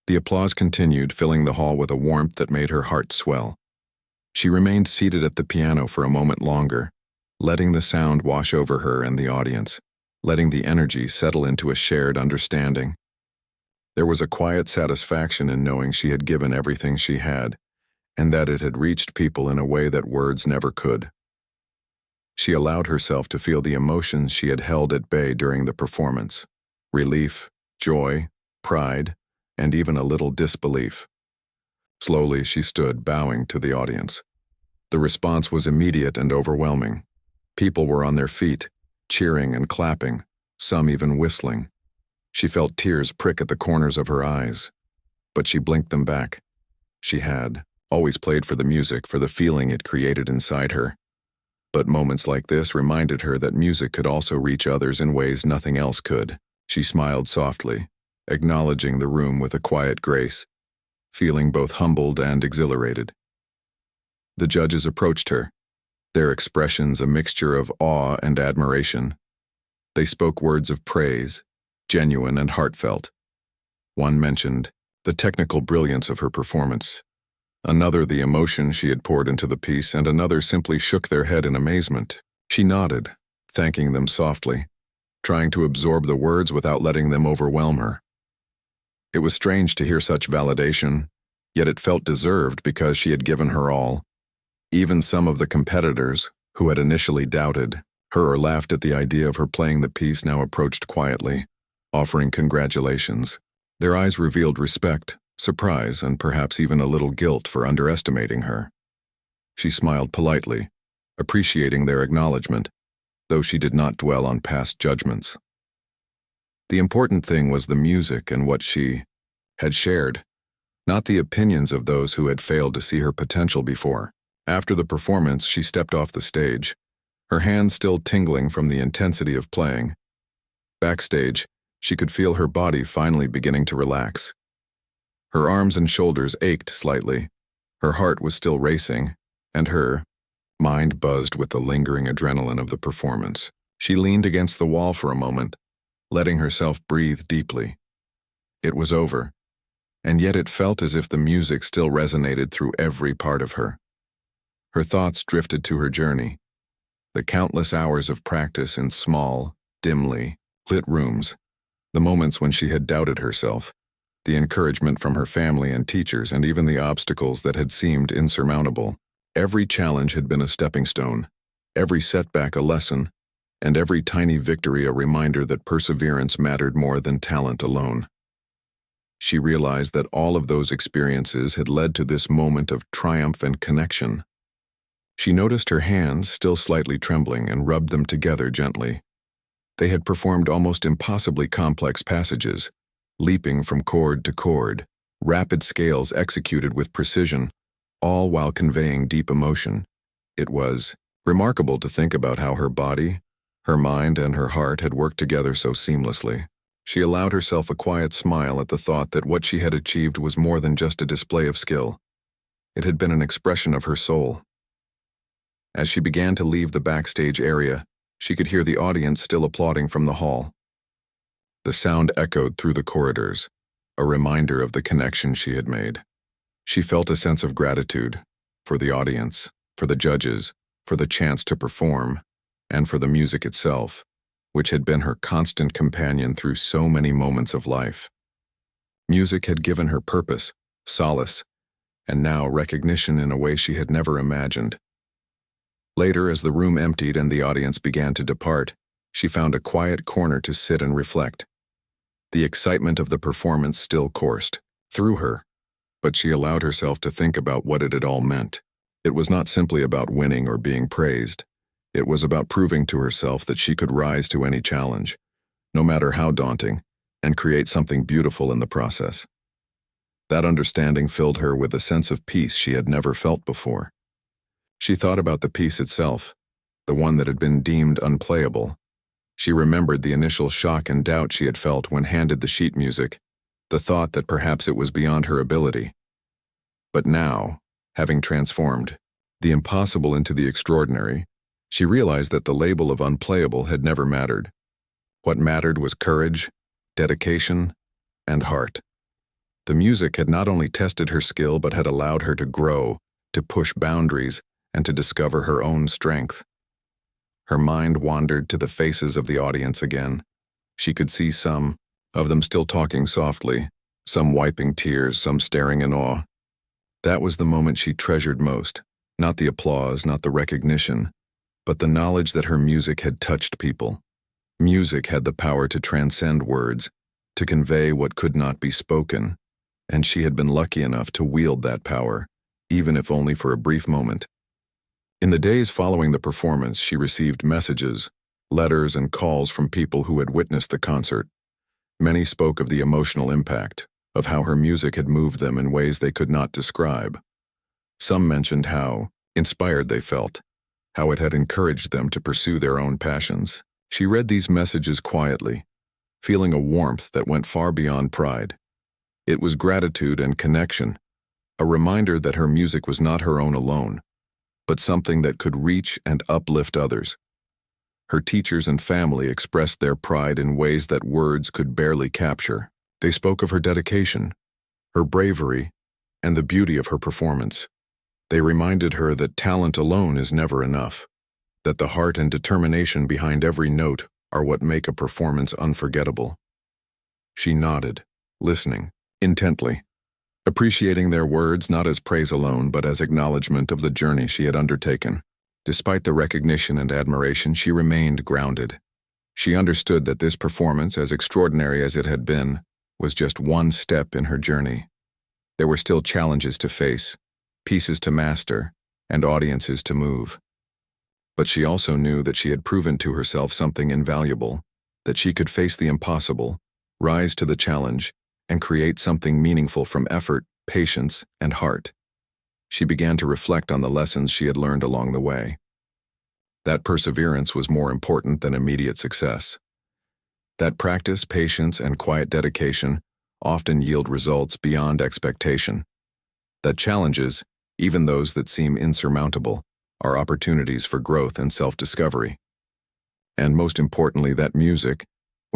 The applause continued, filling the hall with a warmth that made her heart swell. She remained seated at the piano for a moment longer, letting the sound wash over her and the audience, letting the energy settle into a shared understanding. There was a quiet satisfaction in knowing she had given everything she had, and that it had reached people in a way that words never could. She allowed herself to feel the emotions she had held at bay during the performance: relief, joy, pride, and even a little disbelief. Slowly she stood, bowing to the audience. The response was immediate and overwhelming. People were on their feet, cheering and clapping, some even whistling. She felt tears prick at the corners of her eyes, but she blinked them back. She had always played for the music, for the feeling it created inside her. But moments like this reminded her that music could also reach others in ways nothing else could. She smiled softly, acknowledging the room with a quiet grace, feeling both humbled and exhilarated. The judges approached her, their expressions a mixture of awe and admiration. They spoke words of praise, genuine and heartfelt. One mentioned the technical brilliance of her performance, another the emotion she had poured into the piece, and another simply shook their head in amazement. She nodded, thanking them softly, trying to absorb the words without letting them overwhelm her. It was strange to hear such validation, yet it felt deserved because she had given her all. Even some of the competitors, who had initially doubted her or laughed at the idea of her playing the piece, now approached quietly, offering congratulations. Their eyes revealed respect, surprise, and perhaps even a little guilt for underestimating her. She smiled politely, appreciating their acknowledgement, though she did not dwell on past judgments. The important thing was the music and what she had shared, not the opinions of those who had failed to see her potential before. After the performance, she stepped off the stage, her hands still tingling from the intensity of playing. Backstage, she could feel her body finally beginning to relax. Her arms and shoulders ached slightly, her heart was still racing, and her mind buzzed with the lingering adrenaline of the performance. She leaned against the wall for a moment, letting herself breathe deeply. It was over, and yet it felt as if the music still resonated through every part of her. Her thoughts drifted to her journey, the countless hours of practice in small, dimly lit rooms, the moments when she had doubted herself, the encouragement from her family and teachers, and even the obstacles that had seemed insurmountable. Every challenge had been a stepping stone, every setback a lesson, and every tiny victory a reminder that perseverance mattered more than talent alone. She realized that all of those experiences had led to this moment of triumph and connection. She noticed her hands still slightly trembling and rubbed them together gently. They had performed almost impossibly complex passages, leaping from chord to chord, rapid scales executed with precision, all while conveying deep emotion. It was remarkable to think about how her body, her mind, and her heart had worked together so seamlessly. She allowed herself a quiet smile at the thought that what she had achieved was more than just a display of skill. It had been an expression of her soul. As she began to leave the backstage area, she could hear the audience still applauding from the hall. The sound echoed through the corridors, a reminder of the connection she had made. She felt a sense of gratitude for the audience, for the judges, for the chance to perform, and for the music itself, which had been her constant companion through so many moments of life. Music had given her purpose, solace, and now recognition in a way she had never imagined. Later, as the room emptied and the audience began to depart, she found a quiet corner to sit and reflect. The excitement of the performance still coursed through her, but she allowed herself to think about what it had all meant. It was not simply about winning or being praised. It was about proving to herself that she could rise to any challenge, no matter how daunting, and create something beautiful in the process. That understanding filled her with a sense of peace she had never felt before. She thought about the piece itself, the one that had been deemed unplayable. She remembered the initial shock and doubt she had felt when handed the sheet music, the thought that perhaps it was beyond her ability. But now, having transformed the impossible into the extraordinary, she realized that the label of unplayable had never mattered. What mattered was courage, dedication, and heart. The music had not only tested her skill but had allowed her to grow, to push boundaries, and to discover her own strength. Her mind wandered to the faces of the audience again. She could see some of them still talking softly, some wiping tears, some staring in awe. That was the moment she treasured most, not the applause, not the recognition, but the knowledge that her music had touched people. Music had the power to transcend words, to convey what could not be spoken, and she had been lucky enough to wield that power, even if only for a brief moment. In the days following the performance, she received messages, letters, and calls from people who had witnessed the concert. Many spoke of the emotional impact, of how her music had moved them in ways they could not describe. Some mentioned how inspired they felt, how it had encouraged them to pursue their own passions. She read these messages quietly, feeling a warmth that went far beyond pride. It was gratitude and connection, a reminder that her music was not her own alone, but something that could reach and uplift others. Her teachers and family expressed their pride in ways that words could barely capture. They spoke of her dedication, her bravery, and the beauty of her performance. They reminded her that talent alone is never enough, that the heart and determination behind every note are what make a performance unforgettable. She nodded, listening intently, appreciating their words not as praise alone but as acknowledgement of the journey she had undertaken. Despite the recognition and admiration, she remained grounded. She understood that this performance, as extraordinary as it had been, was just one step in her journey. There were still challenges to face, pieces to master, and audiences to move. But she also knew that she had proven to herself something invaluable, that she could face the impossible, rise to the challenge, and create something meaningful from effort, patience, and heart. She began to reflect on the lessons she had learned along the way. That perseverance was more important than immediate success. That practice, patience, and quiet dedication often yield results beyond expectation. That challenges, even those that seem insurmountable, are opportunities for growth and self-discovery. And most importantly, that music,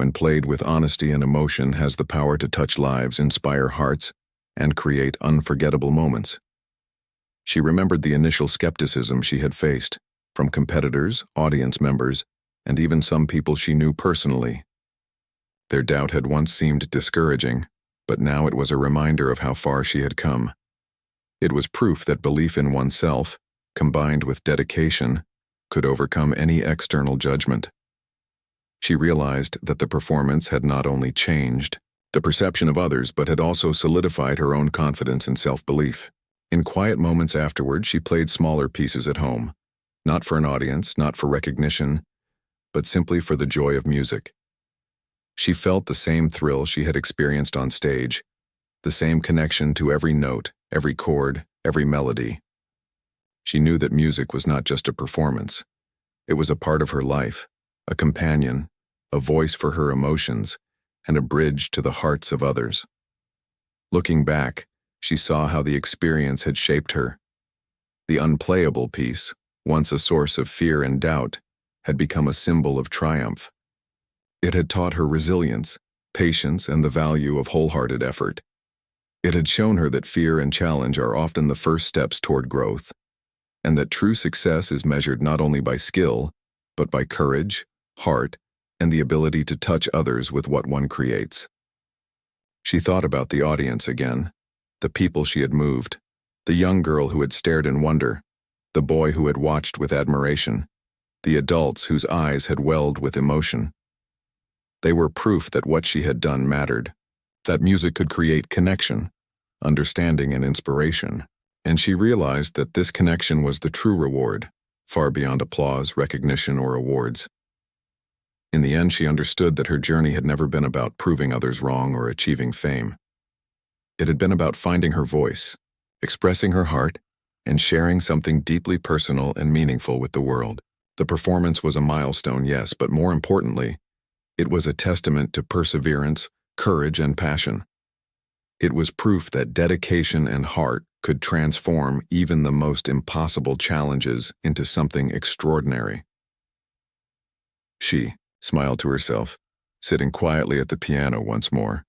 when played with honesty and emotion, has the power to touch lives, inspire hearts, and create unforgettable moments. She remembered the initial skepticism she had faced, from competitors, audience members, and even some people she knew personally. Their doubt had once seemed discouraging, but now it was a reminder of how far she had come. It was proof that belief in oneself, combined with dedication, could overcome any external judgment. She realized that the performance had not only changed the perception of others, but had also solidified her own confidence and self-belief. In quiet moments afterward, she played smaller pieces at home, not for an audience, not for recognition, but simply for the joy of music. She felt the same thrill she had experienced on stage, the same connection to every note, every chord, every melody. She knew that music was not just a performance. It was a part of her life, a companion, a voice for her emotions, and a bridge to the hearts of others. Looking back, she saw how the experience had shaped her. The unplayable piece, once a source of fear and doubt, had become a symbol of triumph. It had taught her resilience, patience, and the value of wholehearted effort. It had shown her that fear and challenge are often the first steps toward growth, and that true success is measured not only by skill, but by courage, heart, and the ability to touch others with what one creates. She thought about the audience again, the people she had moved, the young girl who had stared in wonder, the boy who had watched with admiration, the adults whose eyes had welled with emotion. They were proof that what she had done mattered, that music could create connection, understanding, and inspiration, and she realized that this connection was the true reward, far beyond applause, recognition, or awards. In the end, she understood that her journey had never been about proving others wrong or achieving fame. It had been about finding her voice, expressing her heart, and sharing something deeply personal and meaningful with the world. The performance was a milestone, yes, but more importantly, it was a testament to perseverance, courage, and passion. It was proof that dedication and heart could transform even the most impossible challenges into something extraordinary. She smiled to herself, sitting quietly at the piano once more.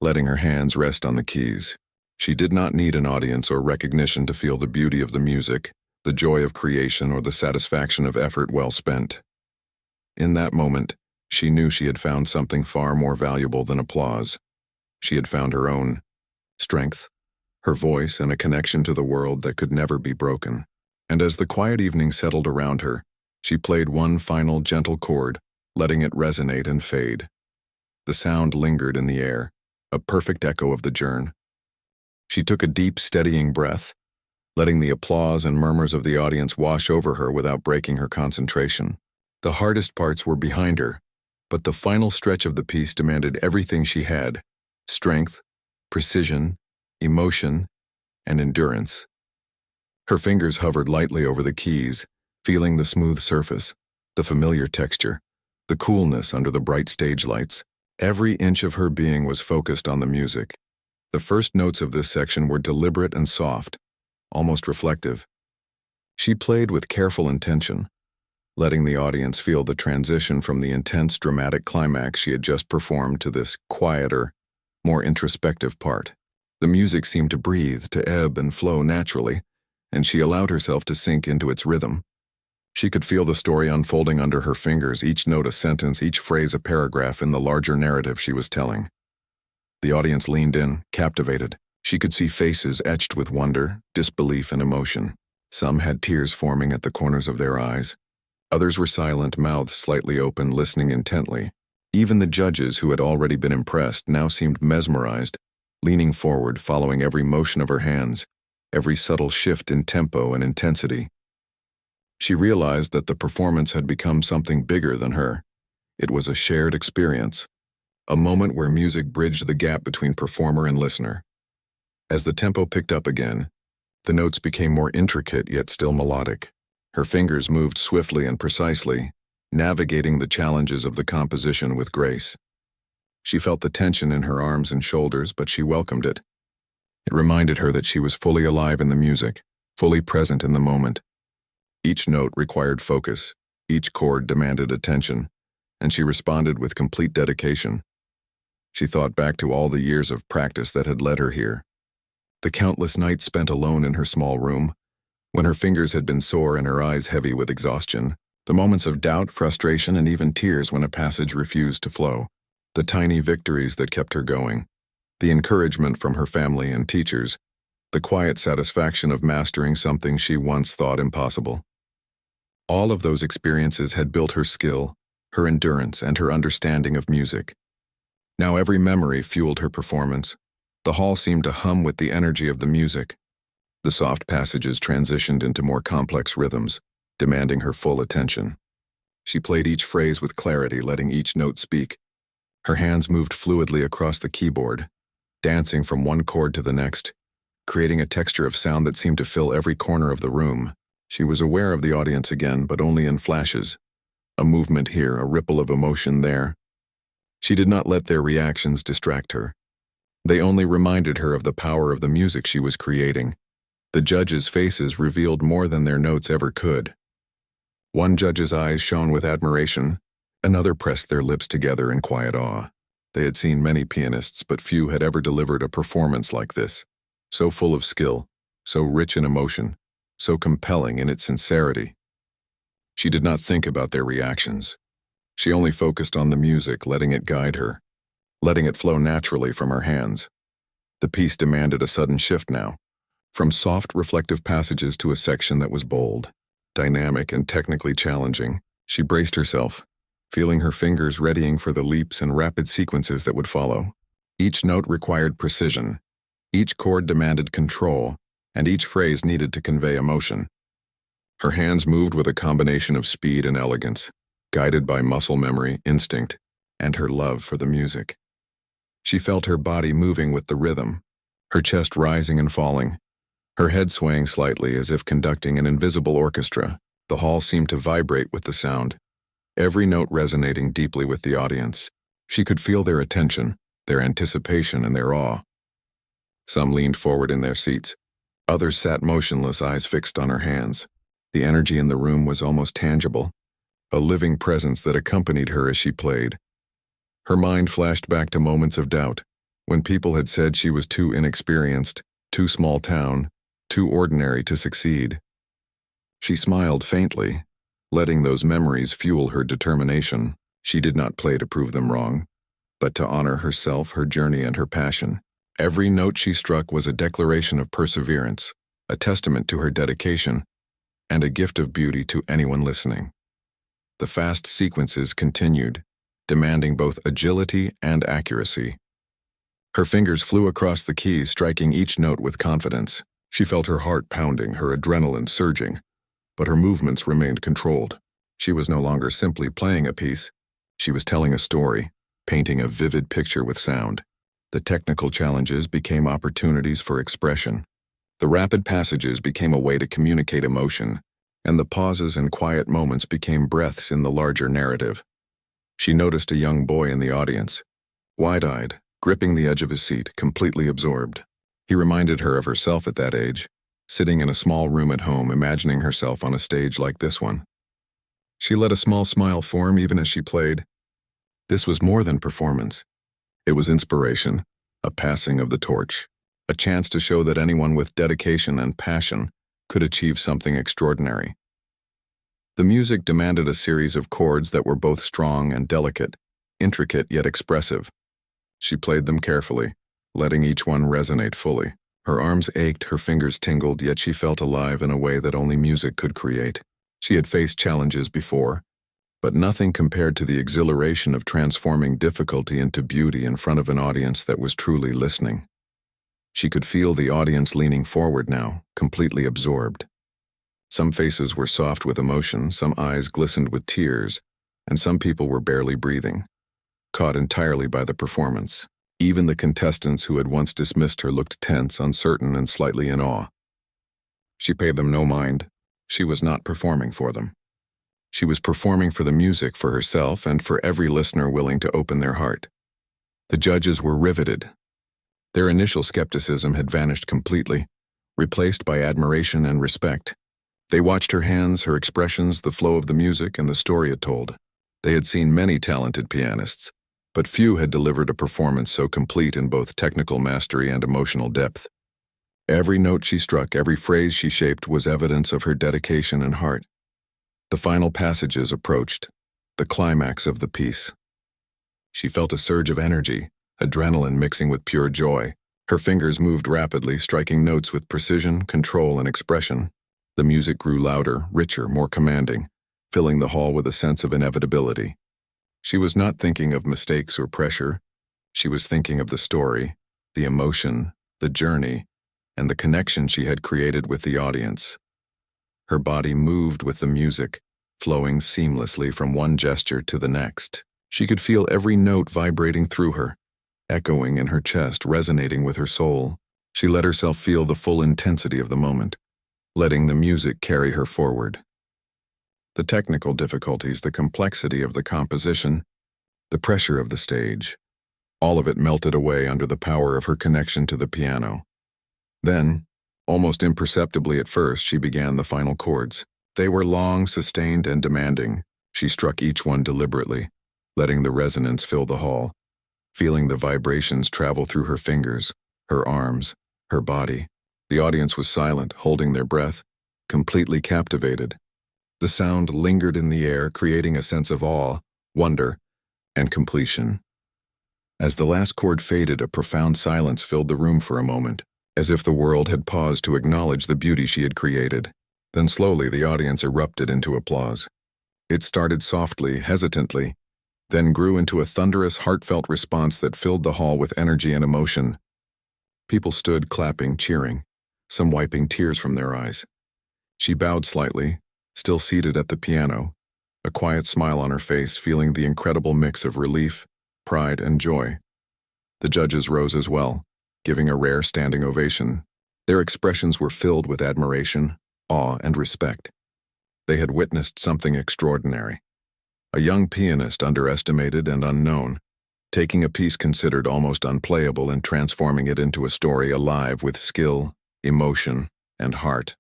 letting her hands rest on the keys. She did not need an audience or recognition to feel the beauty of the music, the joy of creation, or the satisfaction of effort well spent. In that moment, she knew she had found something far more valuable than applause. She had found her own strength, her voice, and a connection to the world that could never be broken. And as the quiet evening settled around her, she played one final gentle chord, letting it resonate and fade. The sound lingered in the air, a perfect echo of the journey. She took a deep, steadying breath, letting the applause and murmurs of the audience wash over her without breaking her concentration. The hardest parts were behind her, but the final stretch of the piece demanded everything she had: strength, precision, emotion, and endurance. Her fingers hovered lightly over the keys, feeling the smooth surface, the familiar texture, the coolness under the bright stage lights. Every inch of her being was focused on the music. The first notes of this section were deliberate and soft, almost reflective. She played with careful intention, letting the audience feel the transition from the intense dramatic climax she had just performed to this quieter, more introspective part. The music seemed to breathe, to ebb and flow naturally, and she allowed herself to sink into its rhythm. She could feel the story unfolding under her fingers, each note a sentence, each phrase a paragraph in the larger narrative she was telling. The audience leaned in, captivated. She could see faces etched with wonder, disbelief, and emotion. Some had tears forming at the corners of their eyes. Others were silent, mouths slightly open, listening intently. Even the judges, who had already been impressed, now seemed mesmerized, leaning forward, following every motion of her hands, every subtle shift in tempo and intensity. She realized that the performance had become something bigger than her. It was a shared experience, a moment where music bridged the gap between performer and listener. As the tempo picked up again, the notes became more intricate yet still melodic. Her fingers moved swiftly and precisely, navigating the challenges of the composition with grace. She felt the tension in her arms and shoulders, but she welcomed it. It reminded her that she was fully alive in the music, fully present in the moment. Each note required focus, each chord demanded attention, and she responded with complete dedication. She thought back to all the years of practice that had led her here. The countless nights spent alone in her small room, when her fingers had been sore and her eyes heavy with exhaustion, the moments of doubt, frustration, and even tears when a passage refused to flow, the tiny victories that kept her going, the encouragement from her family and teachers, the quiet satisfaction of mastering something she once thought impossible. All of those experiences had built her skill, her endurance, and her understanding of music. Now every memory fueled her performance. The hall seemed to hum with the energy of the music. The soft passages transitioned into more complex rhythms, demanding her full attention. She played each phrase with clarity, letting each note speak. Her hands moved fluidly across the keyboard, dancing from one chord to the next, creating a texture of sound that seemed to fill every corner of the room. She was aware of the audience again, but only in flashes. A movement here, a ripple of emotion there. She did not let their reactions distract her. They only reminded her of the power of the music she was creating. The judges' faces revealed more than their notes ever could. One judge's eyes shone with admiration, another pressed their lips together in quiet awe. They had seen many pianists, but few had ever delivered a performance like this, so full of skill, so rich in emotion, so compelling in its sincerity. She did not think about their reactions. She only focused on the music, letting it guide her, letting it flow naturally from her hands. The piece demanded a sudden shift now, from soft, reflective passages to a section that was bold, dynamic, and technically challenging. She braced herself, feeling her fingers readying for the leaps and rapid sequences that would follow. Each note required precision, each chord demanded control, and each phrase needed to convey emotion. Her hands moved with a combination of speed and elegance, guided by muscle memory, instinct, and her love for the music. She felt her body moving with the rhythm, her chest rising and falling, her head swaying slightly as if conducting an invisible orchestra. The hall seemed to vibrate with the sound, every note resonating deeply with the audience. She could feel their attention, their anticipation, and their awe. Some leaned forward in their seats. Others sat motionless, eyes fixed on her hands. The energy in the room was almost tangible, a living presence that accompanied her as she played. Her mind flashed back to moments of doubt, When people had said she was too inexperienced, too small town, too ordinary to succeed. She smiled faintly, letting those memories fuel her determination. She did not play to prove them wrong, but to honor herself, her journey, and her passion. Every note she struck was a declaration of perseverance, a testament to her dedication, and a gift of beauty to anyone listening. The fast sequences continued, demanding both agility and accuracy. Her fingers flew across the keys, striking each note with confidence. She felt her heart pounding, her adrenaline surging, but her movements remained controlled. She was no longer simply playing a piece. She was telling a story, painting a vivid picture with sound. The technical challenges became opportunities for expression. The rapid passages became a way to communicate emotion, and the pauses and quiet moments became breaths in the larger narrative. She noticed a young boy in the audience, wide-eyed, gripping the edge of his seat, completely absorbed. He reminded her of herself at that age, sitting in a small room at home, imagining herself on a stage like this one. She let a small smile form even as she played. This was more than performance. It was inspiration, a passing of the torch, a chance to show that anyone with dedication and passion could achieve something extraordinary. The music demanded a series of chords that were both strong and delicate, intricate yet expressive. She played them carefully, letting each one resonate fully. Her arms ached, her fingers tingled, yet she felt alive in a way that only music could create. She had faced challenges before, but nothing compared to the exhilaration of transforming difficulty into beauty in front of an audience that was truly listening. She could feel the audience leaning forward now, completely absorbed. Some faces were soft with emotion, some eyes glistened with tears, and some people were barely breathing, caught entirely by the performance. Even the contestants who had once dismissed her looked tense, uncertain, and slightly in awe. She paid them no mind. She was not performing for them. She was performing for the music, for herself, and for every listener willing to open their heart. The judges were riveted. Their initial skepticism had vanished completely, replaced by admiration and respect. They watched her hands, her expressions, the flow of the music, and the story it told. They had seen many talented pianists, but few had delivered a performance so complete in both technical mastery and emotional depth. Every note she struck, every phrase she shaped was evidence of her dedication and heart. The final passages approached, the climax of the piece. She felt a surge of energy, adrenaline mixing with pure joy. Her fingers moved rapidly, striking notes with precision, control, and expression. The music grew louder, richer, more commanding, filling the hall with a sense of inevitability. She was not thinking of mistakes or pressure. She was thinking of the story, the emotion, the journey, and the connection she had created with the audience. Her body moved with the music, flowing seamlessly from one gesture to the next. She could feel every note vibrating through her, echoing in her chest, resonating with her soul. She let herself feel the full intensity of the moment, letting the music carry her forward. The technical difficulties, the complexity of the composition, the pressure of the stage, all of it melted away under the power of her connection to the piano. Then, almost imperceptibly at first, she began the final chords. They were long, sustained, and demanding. She struck each one deliberately, letting the resonance fill the hall, feeling the vibrations travel through her fingers, her arms, her body. The audience was silent, holding their breath, completely captivated. The sound lingered in the air, creating a sense of awe, wonder, and completion. As the last chord faded, a profound silence filled the room for a moment, as if the world had paused to acknowledge the beauty she had created. Then slowly the audience erupted into applause. It started softly, hesitantly, then grew into a thunderous, heartfelt response that filled the hall with energy and emotion. People stood clapping, cheering, some wiping tears from their eyes. She bowed slightly, still seated at the piano, a quiet smile on her face, feeling the incredible mix of relief, pride, and joy. The judges rose as well, giving a rare standing ovation. Their expressions were filled with admiration, awe, and respect. They had witnessed something extraordinary. A young pianist underestimated and unknown, taking a piece considered almost unplayable and transforming it into a story alive with skill, emotion, and heart.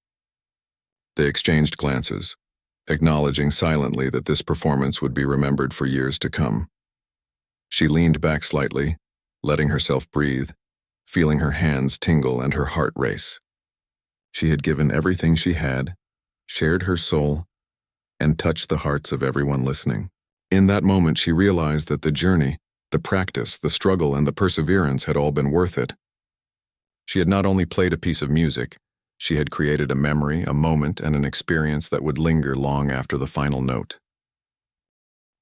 They exchanged glances, acknowledging silently that this performance would be remembered for years to come. She leaned back slightly, letting herself breathe, feeling her hands tingle and her heart race. She had given everything she had, shared her soul, and touched the hearts of everyone listening. In that moment, she realized that the journey, the practice, the struggle, and the perseverance had all been worth it. She had not only played a piece of music, she had created a memory, a moment, and an experience that would linger long after the final note.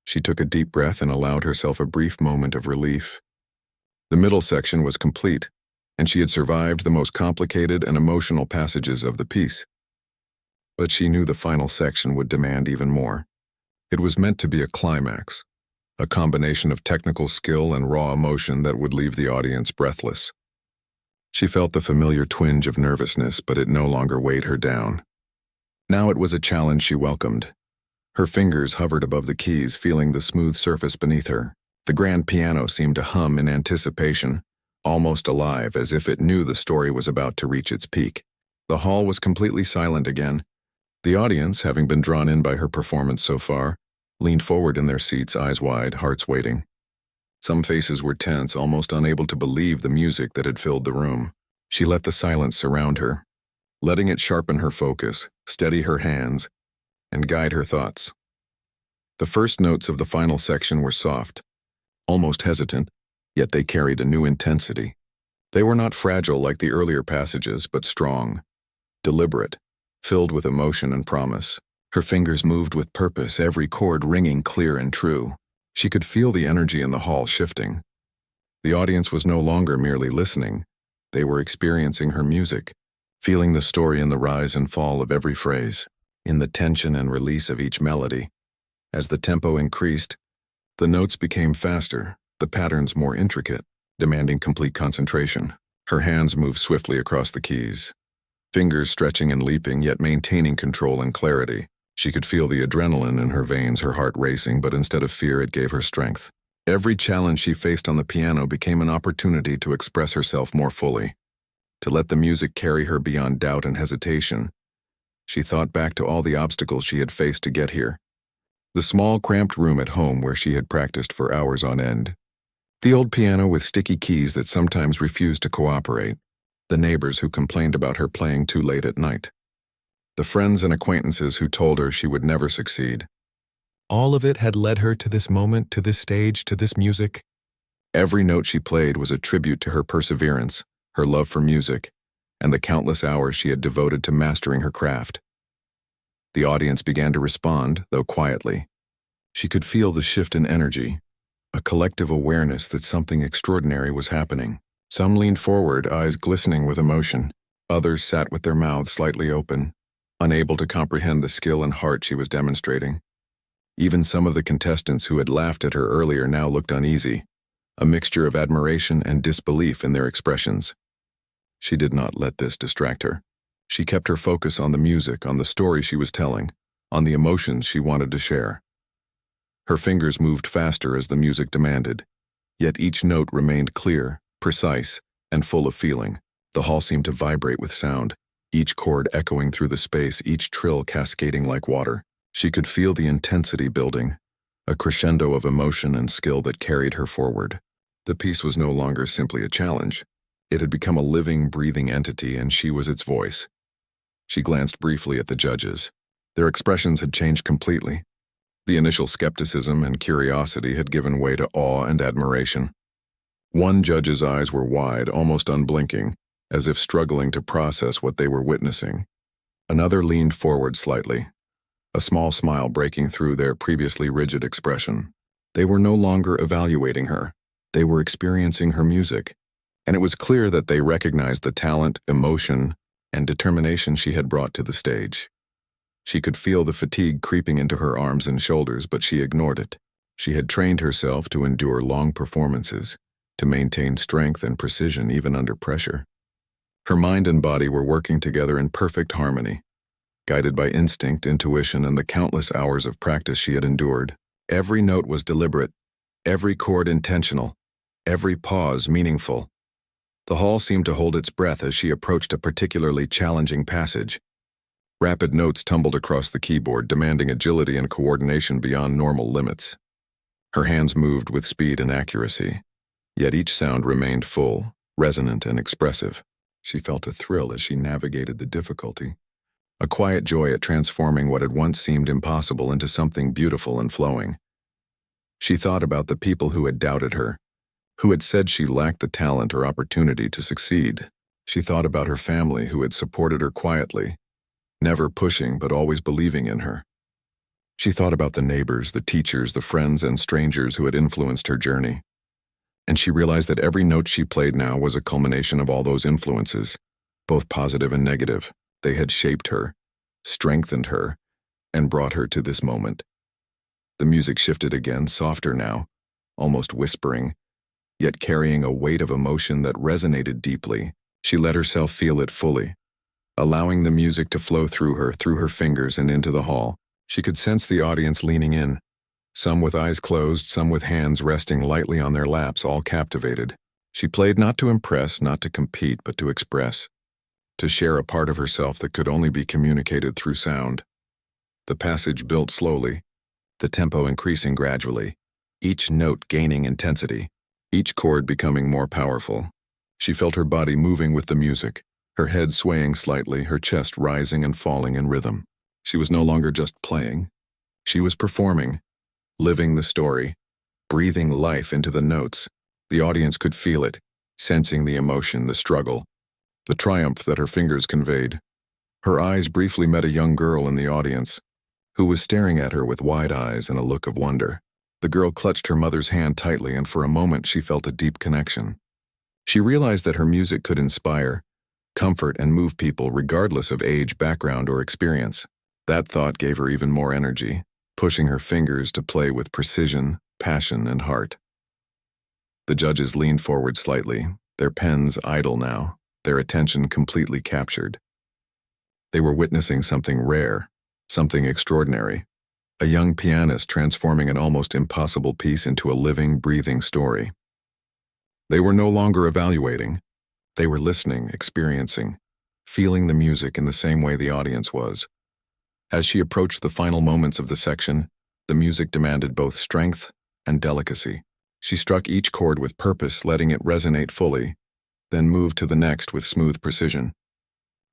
She took a deep breath and allowed herself a brief moment of relief. The middle section was complete, and she had survived the most complicated and emotional passages of the piece. But she knew the final section would demand even more. It was meant to be a climax, a combination of technical skill and raw emotion that would leave the audience breathless. She felt the familiar twinge of nervousness, but it no longer weighed her down. Now it was a challenge she welcomed. Her fingers hovered above the keys, feeling the smooth surface beneath her. The grand piano seemed to hum in anticipation, almost alive, as if it knew the story was about to reach its peak. The hall was completely silent again. The audience, having been drawn in by her performance so far, leaned forward in their seats, eyes wide, hearts waiting. Some faces were tense, almost unable to believe the music that had filled the room. She let the silence surround her, letting it sharpen her focus, steady her hands, and guide her thoughts. The first notes of the final section were soft, almost hesitant, yet they carried a new intensity. They were not fragile like the earlier passages, but strong, deliberate, filled with emotion and promise. Her fingers moved with purpose, every chord ringing clear and true. She could feel the energy in the hall shifting. The audience was no longer merely listening. They were experiencing her music, feeling the story in the rise and fall of every phrase, in the tension and release of each melody. As the tempo increased, the notes became faster, the patterns more intricate, demanding complete concentration. Her hands moved swiftly across the keys, fingers stretching and leaping, yet maintaining control and clarity. She could feel the adrenaline in her veins, her heart racing, but instead of fear, it gave her strength. Every challenge she faced on the piano became an opportunity to express herself more fully, to let the music carry her beyond doubt and hesitation. She thought back to all the obstacles she had faced to get here. The small, cramped room at home where she had practiced for hours on end. The old piano with sticky keys that sometimes refused to cooperate. The neighbors who complained about her playing too late at night. The friends and acquaintances who told her she would never succeed. All of it had led her to this moment, to this stage, to this music. Every note she played was a tribute to her perseverance, her love for music, and the countless hours she had devoted to mastering her craft. The audience began to respond, though quietly. She could feel the shift in energy, a collective awareness that something extraordinary was happening. Some leaned forward, eyes glistening with emotion. Others sat with their mouths slightly open, unable to comprehend the skill and heart she was demonstrating. Even some of the contestants who had laughed at her earlier now looked uneasy, a mixture of admiration and disbelief in their expressions. She did not let this distract her. She kept her focus on the music, on the story she was telling, on the emotions she wanted to share. Her fingers moved faster as the music demanded, yet each note remained clear, precise, and full of feeling. The hall seemed to vibrate with sound, each chord echoing through the space, each trill cascading like water. She could feel the intensity building, a crescendo of emotion and skill that carried her forward. The piece was no longer simply a challenge. It had become a living, breathing entity, and she was its voice. She glanced briefly at the judges. Their expressions had changed completely. The initial skepticism and curiosity had given way to awe and admiration. One judge's eyes were wide, almost unblinking, as if struggling to process what they were witnessing. Another leaned forward slightly, a small smile breaking through their previously rigid expression. They were no longer evaluating her. They were experiencing her music, and it was clear that they recognized the talent, emotion, and determination she had brought to the stage. She could feel the fatigue creeping into her arms and shoulders, but she ignored it. She had trained herself to endure long performances, to maintain strength and precision even under pressure. Her mind and body were working together in perfect harmony, guided by instinct, intuition, and the countless hours of practice she had endured. Every note was deliberate, every chord intentional, every pause meaningful. The hall seemed to hold its breath as she approached a particularly challenging passage. Rapid notes tumbled across the keyboard, demanding agility and coordination beyond normal limits. Her hands moved with speed and accuracy, Yet each sound remained full, resonant, and expressive. She felt a thrill as she navigated the difficulty, a quiet joy at transforming what had once seemed impossible into something beautiful and flowing. She thought about the people who had doubted her, who had said she lacked the talent or opportunity to succeed. She thought about her family who had supported her quietly, never pushing but always believing in her. She thought about the neighbors, the teachers, the friends, and strangers who had influenced her journey. And she realized that every note she played now was a culmination of all those influences, both positive and negative. They had shaped her, strengthened her, and brought her to this moment. The music shifted again, softer now, almost whispering, yet carrying a weight of emotion that resonated deeply. She let herself feel it fully, allowing the music to flow through her fingers and into the hall. She could sense the audience leaning in, some with eyes closed, some with hands resting lightly on their laps, all captivated. She played not to impress, not to compete, but to express, to share a part of herself that could only be communicated through sound. The passage built slowly, the tempo increasing gradually, each note gaining intensity, each chord becoming more powerful. She felt her body moving with the music, her head swaying slightly, her chest rising and falling in rhythm. She was no longer just playing. She was performing, living the story, breathing life into the notes. The audience could feel it, sensing the emotion, the struggle, the triumph that her fingers conveyed. Her eyes briefly met a young girl in the audience, who was staring at her with wide eyes and a look of wonder. The girl clutched her mother's hand tightly, and for a moment she felt a deep connection. She realized that her music could inspire, comfort, and move people regardless of age, background, or experience. That thought gave her even more energy, pushing her fingers to play with precision, passion, and heart. The judges leaned forward slightly, their pens idle now, their attention completely captured. They were witnessing something rare, something extraordinary, a young pianist transforming an almost impossible piece into a living, breathing story. They were no longer evaluating. They were listening, experiencing, feeling the music in the same way the audience was. As she approached the final moments of the section, the music demanded both strength and delicacy. She struck each chord with purpose, letting it resonate fully, then moved to the next with smooth precision.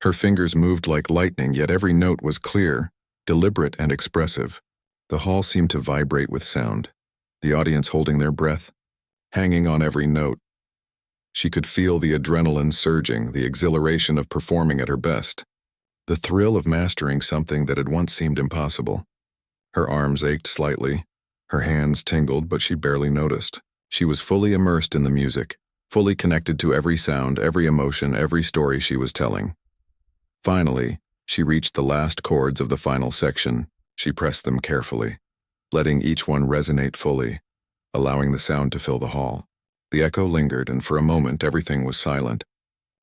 Her fingers moved like lightning, yet every note was clear, deliberate, and expressive. The hall seemed to vibrate with sound, the audience holding their breath, hanging on every note. She could feel the adrenaline surging, the exhilaration of performing at her best, the thrill of mastering something that had once seemed impossible. Her arms ached slightly, her hands tingled, but she barely noticed. She was fully immersed in the music, fully connected to every sound, every emotion, every story she was telling. Finally, she reached the last chords of the final section. She pressed them carefully, letting each one resonate fully, allowing the sound to fill the hall. The echo lingered, and for a moment everything was silent.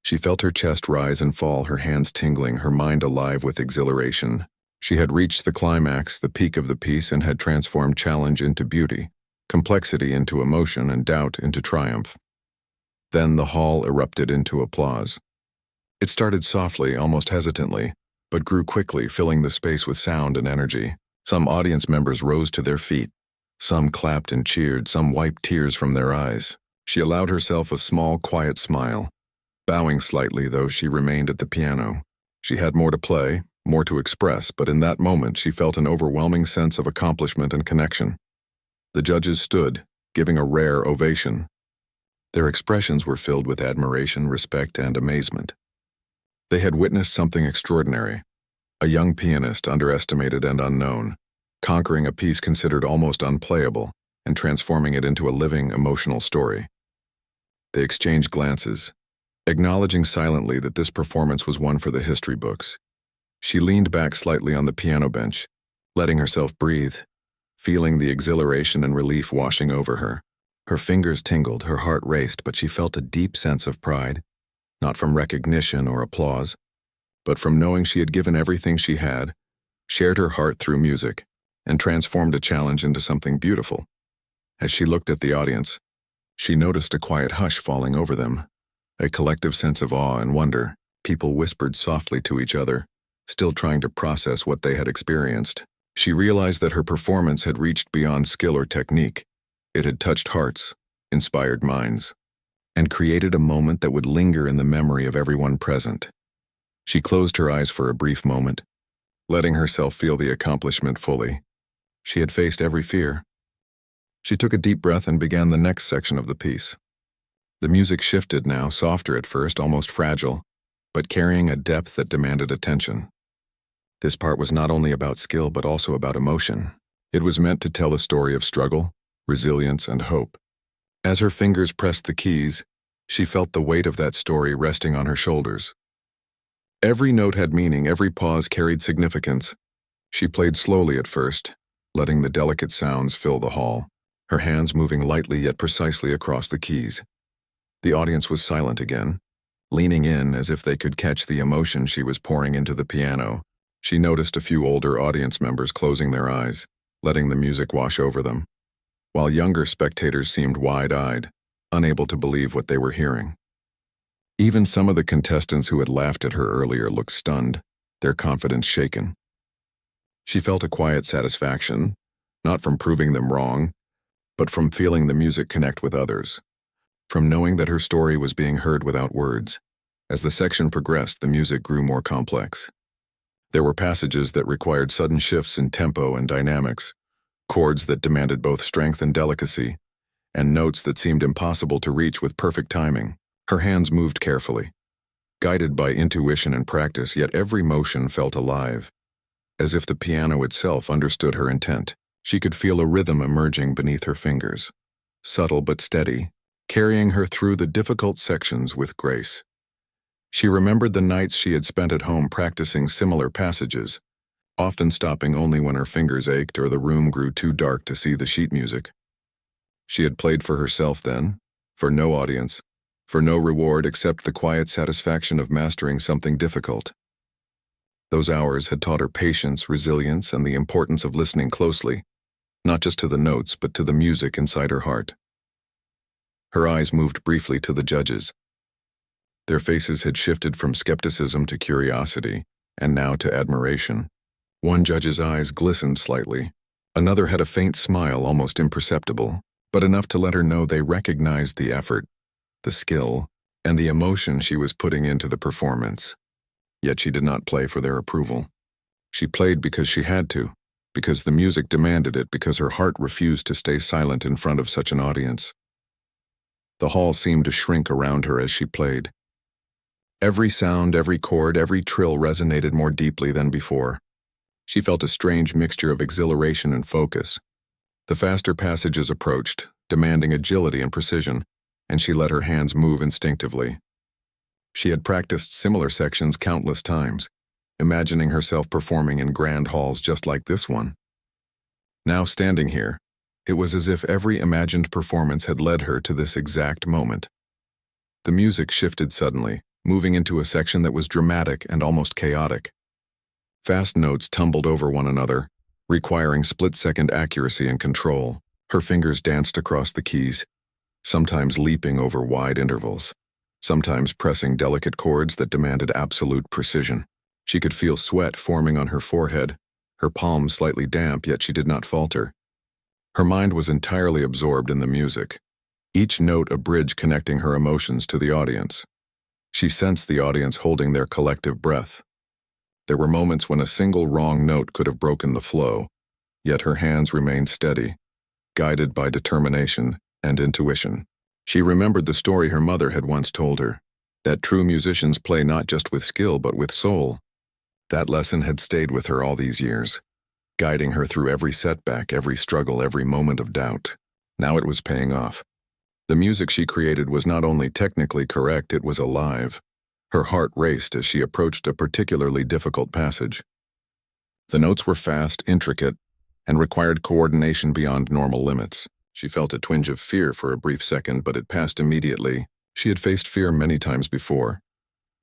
She felt her chest rise and fall, her hands tingling, her mind alive with exhilaration. She had reached the climax, the peak of the piece, and had transformed challenge into beauty, complexity into emotion, and doubt into triumph. Then the hall erupted into applause. It started softly, almost hesitantly, but grew quickly, filling the space with sound and energy. Some audience members rose to their feet. Some clapped and cheered, some wiped tears from their eyes. She allowed herself a small, quiet smile, bowing slightly, though she remained at the piano. She had more to play, more to express, but in that moment she felt an overwhelming sense of accomplishment and connection. The judges stood, giving a rare ovation. Their expressions were filled with admiration, respect, and amazement. They had witnessed something extraordinary, a young pianist underestimated and unknown, conquering a piece considered almost unplayable and transforming it into a living, emotional story. They exchanged glances, acknowledging silently that this performance was one for the history books. She leaned back slightly on the piano bench, letting herself breathe, feeling the exhilaration and relief washing over her. Her fingers tingled, her heart raced, but she felt a deep sense of pride, not from recognition or applause, but from knowing she had given everything she had, shared her heart through music, and transformed a challenge into something beautiful. As she looked at the audience, she noticed a quiet hush falling over them, a collective sense of awe and wonder. People whispered softly to each other, still trying to process what they had experienced. She realized that her performance had reached beyond skill or technique. It had touched hearts, inspired minds, and created a moment that would linger in the memory of everyone present. She closed her eyes for a brief moment, letting herself feel the accomplishment fully. She had faced every fear. She took a deep breath and began the next section of the piece. The music shifted now, softer at first, almost fragile, but carrying a depth that demanded attention. This part was not only about skill but also about emotion. It was meant to tell a story of struggle, resilience, and hope. As her fingers pressed the keys, she felt the weight of that story resting on her shoulders. Every note had meaning, every pause carried significance. She played slowly at first, letting the delicate sounds fill the hall, her hands moving lightly yet precisely across the keys. The audience was silent again, leaning in as if they could catch the emotion she was pouring into the piano. She noticed a few older audience members closing their eyes, letting the music wash over them, while younger spectators seemed wide-eyed, unable to believe what they were hearing. Even some of the contestants who had laughed at her earlier looked stunned, their confidence shaken. She felt a quiet satisfaction, not from proving them wrong, but from feeling the music connect with others, from knowing that her story was being heard without words. As the section progressed, the music grew more complex. There were passages that required sudden shifts in tempo and dynamics, chords that demanded both strength and delicacy, and notes that seemed impossible to reach with perfect timing. Her hands moved carefully, guided by intuition and practice, yet every motion felt alive, as if the piano itself understood her intent. She could feel a rhythm emerging beneath her fingers, subtle but steady, carrying her through the difficult sections with grace. She remembered the nights she had spent at home practicing similar passages, often stopping only when her fingers ached or the room grew too dark to see the sheet music. She had played for herself then, for no audience, for no reward except the quiet satisfaction of mastering something difficult. Those hours had taught her patience, resilience, and the importance of listening closely, not just to the notes but to the music inside her heart. Her eyes moved briefly to the judges. Their faces had shifted from skepticism to curiosity, and now to admiration. One judge's eyes glistened slightly. Another had a faint smile, almost imperceptible, but enough to let her know they recognized the effort, the skill, and the emotion she was putting into the performance. Yet she did not play for their approval. She played because she had to, because the music demanded it, because her heart refused to stay silent in front of such an audience. The hall seemed to shrink around her as she played. Every sound, every chord, every trill resonated more deeply than before. She felt a strange mixture of exhilaration and focus. The faster passages approached, demanding agility and precision, and she let her hands move instinctively. She had practiced similar sections countless times, imagining herself performing in grand halls just like this one. Now standing here, it was as if every imagined performance had led her to this exact moment. The music shifted suddenly, moving into a section that was dramatic and almost chaotic. Fast notes tumbled over one another, requiring split-second accuracy and control. Her fingers danced across the keys, sometimes leaping over wide intervals, sometimes pressing delicate chords that demanded absolute precision. She could feel sweat forming on her forehead, her palms slightly damp, yet she did not falter. Her mind was entirely absorbed in the music, each note a bridge connecting her emotions to the audience. She sensed the audience holding their collective breath. There were moments when a single wrong note could have broken the flow, yet her hands remained steady, guided by determination and intuition. She remembered the story her mother had once told her, that true musicians play not just with skill but with soul. That lesson had stayed with her all these years, guiding her through every setback, every struggle, every moment of doubt. Now it was paying off. The music she created was not only technically correct, it was alive. Her heart raced as she approached a particularly difficult passage. The notes were fast, intricate, and required coordination beyond normal limits. She felt a twinge of fear for a brief second, but it passed immediately. She had faced fear many times before,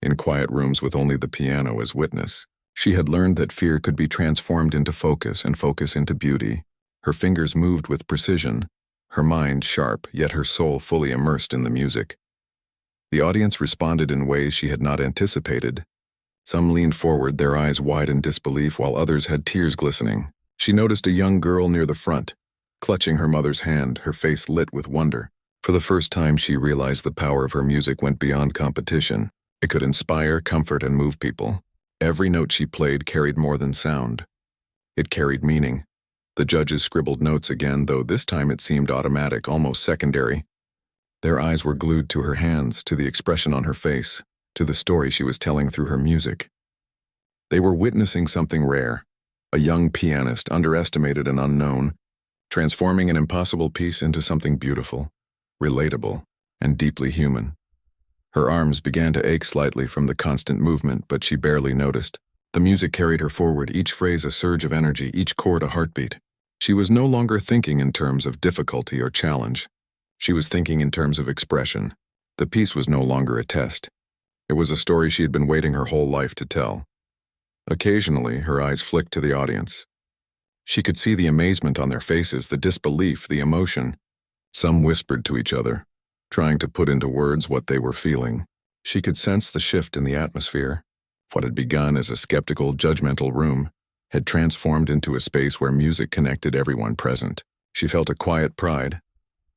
in quiet rooms with only the piano as witness. She had learned that fear could be transformed into focus and focus into beauty. Her fingers moved with precision, her mind sharp, yet her soul fully immersed in the music. The audience responded in ways she had not anticipated. Some leaned forward, their eyes wide in disbelief, while others had tears glistening. She noticed a young girl near the front, clutching her mother's hand, her face lit with wonder. For the first time, she realized the power of her music went beyond competition. It could inspire, comfort, and move people. Every note she played carried more than sound. It carried meaning. The judges scribbled notes again, though this time it seemed automatic, almost secondary. Their eyes were glued to her hands, to the expression on her face, to the story she was telling through her music. They were witnessing something rare, a young pianist, underestimated and unknown, transforming an impossible piece into something beautiful, relatable, and deeply human. Her arms began to ache slightly from the constant movement, but she barely noticed. The music carried her forward, each phrase a surge of energy, each chord a heartbeat. She was no longer thinking in terms of difficulty or challenge. She was thinking in terms of expression. The piece was no longer a test. It was a story she had been waiting her whole life to tell. Occasionally, her eyes flicked to the audience. She could see the amazement on their faces, the disbelief, the emotion. Some whispered to each other, trying to put into words what they were feeling. She could sense the shift in the atmosphere. What had begun as a skeptical, judgmental room had transformed into a space where music connected everyone present. She felt a quiet pride,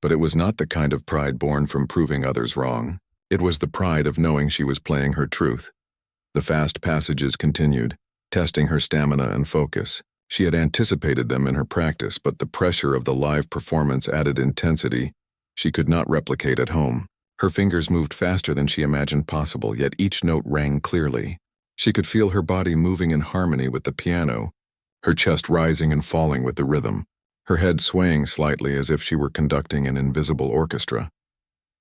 but it was not the kind of pride born from proving others wrong. It was the pride of knowing she was playing her truth. The fast passages continued, testing her stamina and focus. She had anticipated them in her practice, but the pressure of the live performance added intensity she could not replicate at home. Her fingers moved faster than she imagined possible, yet each note rang clearly. She could feel her body moving in harmony with the piano, her chest rising and falling with the rhythm, her head swaying slightly as if she were conducting an invisible orchestra.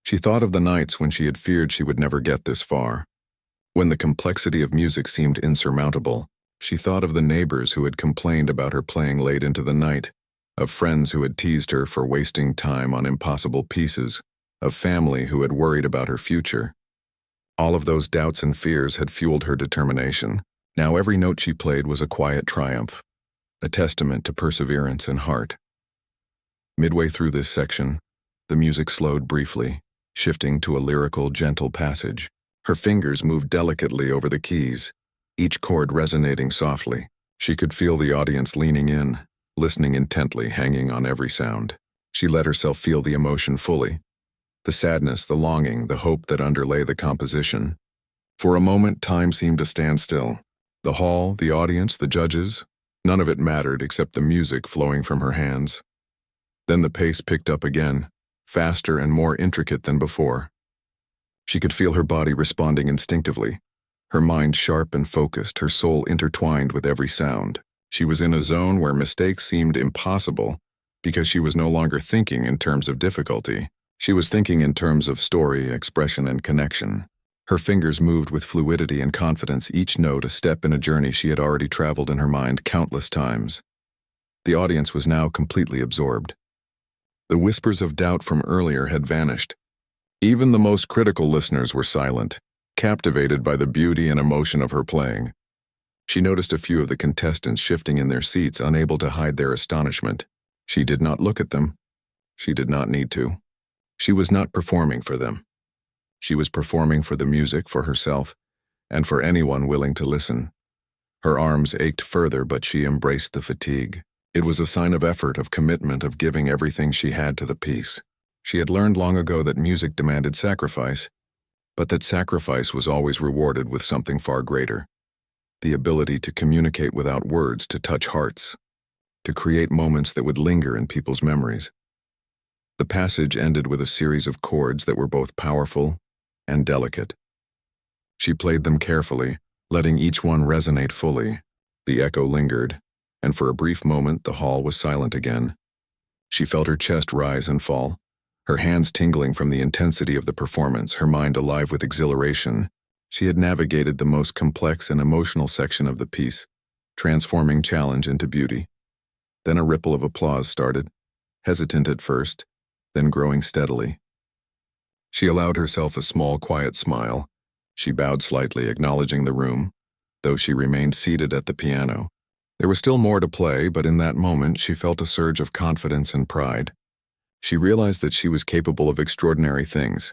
She thought of the nights when she had feared she would never get this far. When the complexity of music seemed insurmountable, she thought of the neighbors who had complained about her playing late into the night, of friends who had teased her for wasting time on impossible pieces, of family who had worried about her future. All of those doubts and fears had fueled her determination. Now every note she played was a quiet triumph, a testament to perseverance and heart. Midway through this section, the music slowed briefly, shifting to a lyrical, gentle passage. Her fingers moved delicately over the keys, each chord resonating softly. She could feel the audience leaning in, listening intently, hanging on every sound. She let herself feel the emotion fully. The sadness, the longing, the hope that underlay the composition. For a moment, time seemed to stand still. The hall, the audience, the judges, none of it mattered except the music flowing from her hands. Then the pace picked up again, faster and more intricate than before. She could feel her body responding instinctively, her mind sharp and focused, her soul intertwined with every sound. She was in a zone where mistakes seemed impossible because she was no longer thinking in terms of difficulty. She was thinking in terms of story, expression, and connection. Her fingers moved with fluidity and confidence, each note a step in a journey she had already traveled in her mind countless times. The audience was now completely absorbed. The whispers of doubt from earlier had vanished. Even the most critical listeners were silent, captivated by the beauty and emotion of her playing. She noticed a few of the contestants shifting in their seats, unable to hide their astonishment. She did not look at them. She did not need to. She was not performing for them. She was performing for the music, for herself, and for anyone willing to listen. Her arms ached further, but she embraced the fatigue. It was a sign of effort, of commitment, of giving everything she had to the piece. She had learned long ago that music demanded sacrifice, but that sacrifice was always rewarded with something far greater. The ability to communicate without words, to touch hearts, to create moments that would linger in people's memories. The passage ended with a series of chords that were both powerful and delicate. She played them carefully, letting each one resonate fully. The echo lingered, and for a brief moment the hall was silent again. She felt her chest rise and fall, her hands tingling from the intensity of the performance, her mind alive with exhilaration. She had navigated the most complex and emotional section of the piece, transforming challenge into beauty. Then a ripple of applause started, hesitant at first, then growing steadily. She allowed herself a small, quiet smile. She bowed slightly, acknowledging the room, though she remained seated at the piano. There was still more to play, but in that moment she felt a surge of confidence and pride. She realized that she was capable of extraordinary things,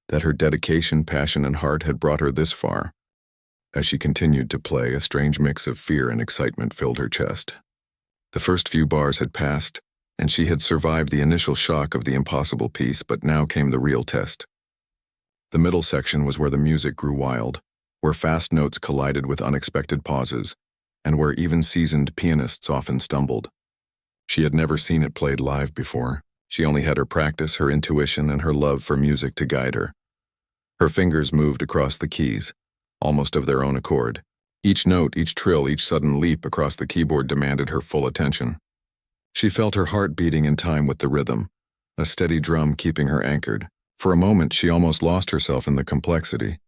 that her dedication, passion, and heart had brought her this far. As she continued to play, a strange mix of fear and excitement filled her chest. The first few bars had passed, and she had survived the initial shock of the impossible piece, but now came the real test. The middle section was where the music grew wild, where fast notes collided with unexpected pauses, and where even seasoned pianists often stumbled. She had never seen it played live before. She only had her practice, her intuition, and her love for music to guide her. Her fingers moved across the keys, almost of their own accord. Each note, each trill, each sudden leap across the keyboard demanded her full attention. She felt her heart beating in time with the rhythm, a steady drum keeping her anchored. For a moment, she almost lost herself in the complexity.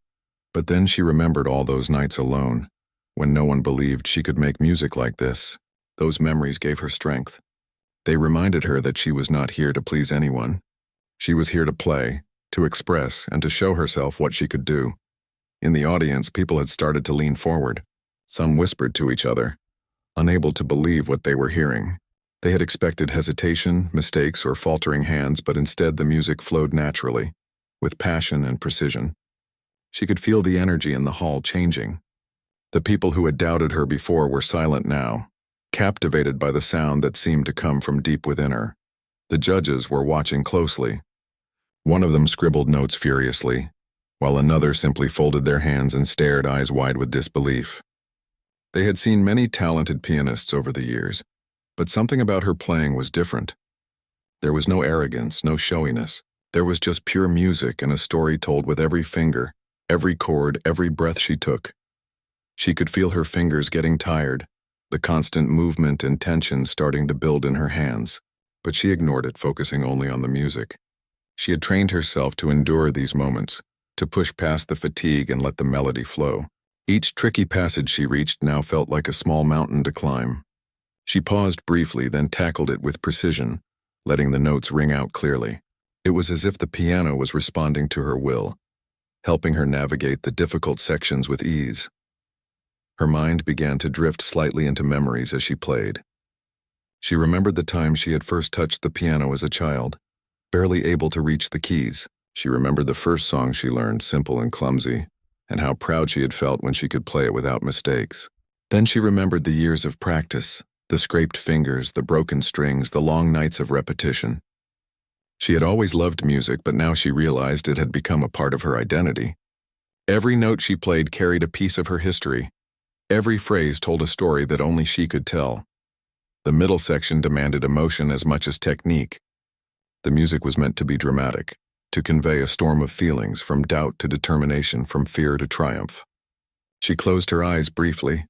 But then she remembered all those nights alone, when no one believed she could make music like this. Those memories gave her strength. They reminded her that she was not here to please anyone. She was here to play, to express, and to show herself what she could do. In the audience, people had started to lean forward. Some whispered to each other, unable to believe what they were hearing. They had expected hesitation, mistakes, or faltering hands, but instead the music flowed naturally, with passion and precision. She could feel the energy in the hall changing. The people who had doubted her before were silent now, captivated by the sound that seemed to come from deep within her. The judges were watching closely. One of them scribbled notes furiously, while another simply folded their hands and stared, eyes wide with disbelief. They had seen many talented pianists over the years, but something about her playing was different. There was no arrogance, no showiness. There was just pure music and a story told with every finger, every chord, every breath she took. She could feel her fingers getting tired, the constant movement and tension starting to build in her hands, but she ignored it, focusing only on the music. She had trained herself to endure these moments, to push past the fatigue and let the melody flow. Each tricky passage she reached now felt like a small mountain to climb. She paused briefly, then tackled it with precision, letting the notes ring out clearly. It was as if the piano was responding to her will, helping her navigate the difficult sections with ease. Her mind began to drift slightly into memories as she played. She remembered the time she had first touched the piano as a child, barely able to reach the keys. She remembered the first song she learned, simple and clumsy, and how proud she had felt when she could play it without mistakes. Then she remembered the years of practice, the scraped fingers, the broken strings, the long nights of repetition. She had always loved music, but now she realized it had become a part of her identity. Every note she played carried a piece of her history. Every phrase told a story that only she could tell. The middle section demanded emotion as much as technique. The music was meant to be dramatic, to convey a storm of feelings, from doubt to determination, from fear to triumph. She closed her eyes briefly,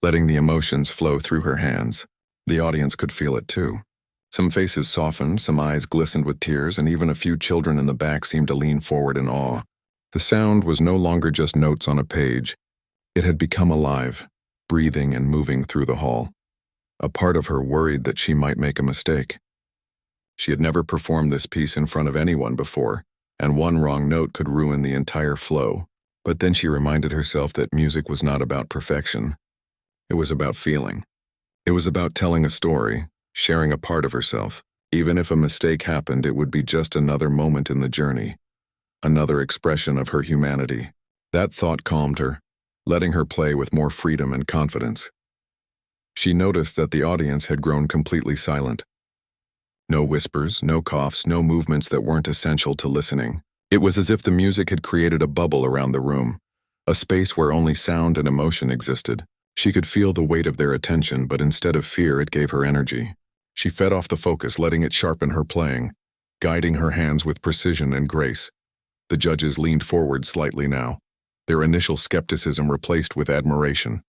letting the emotions flow through her hands. The audience could feel it too. Some faces softened, some eyes glistened with tears, and even a few children in the back seemed to lean forward in awe. The sound was no longer just notes on a page. It had become alive, breathing and moving through the hall. A part of her worried that she might make a mistake. She had never performed this piece in front of anyone before, and one wrong note could ruin the entire flow. But then she reminded herself that music was not about perfection. It was about feeling. It was about telling a story, sharing a part of herself. Even if a mistake happened, it would be just another moment in the journey, another expression of her humanity. That thought calmed her, letting her play with more freedom and confidence. She noticed that the audience had grown completely silent. No whispers, no coughs, no movements that weren't essential to listening. It was as if the music had created a bubble around the room, a space where only sound and emotion existed. She could feel the weight of their attention, but instead of fear, it gave her energy. She fed off the focus, letting it sharpen her playing, guiding her hands with precision and grace. The judges leaned forward slightly now, their initial skepticism replaced with admiration.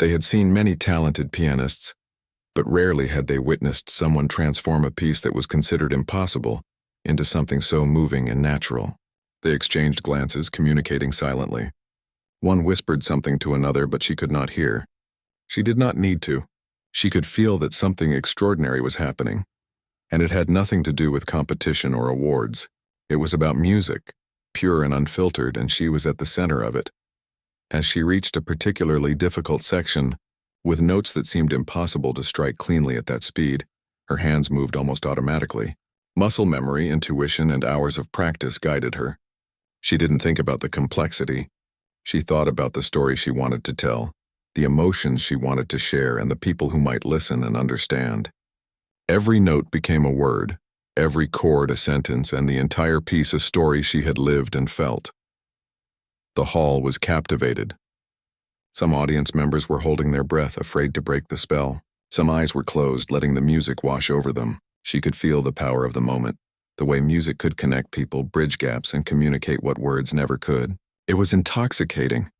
They had seen many talented pianists, but rarely had they witnessed someone transform a piece that was considered impossible into something so moving and natural. They exchanged glances, communicating silently. One whispered something to another, but she could not hear. She did not need to. She could feel that something extraordinary was happening, and it had nothing to do with competition or awards. It was about music, pure and unfiltered, and she was at the center of it. As she reached a particularly difficult section, with notes that seemed impossible to strike cleanly at that speed, her hands moved almost automatically. Muscle memory, intuition, and hours of practice guided her. She didn't think about the complexity. She thought about the story she wanted to tell, the emotions she wanted to share, and the people who might listen and understand. Every note became a word, every chord a sentence, and the entire piece a story she had lived and felt. The hall was captivated. Some audience members were holding their breath, afraid to break the spell. Some eyes were closed, letting the music wash over them. She could feel the power of the moment, the way music could connect people, bridge gaps, and communicate what words never could. It was intoxicating,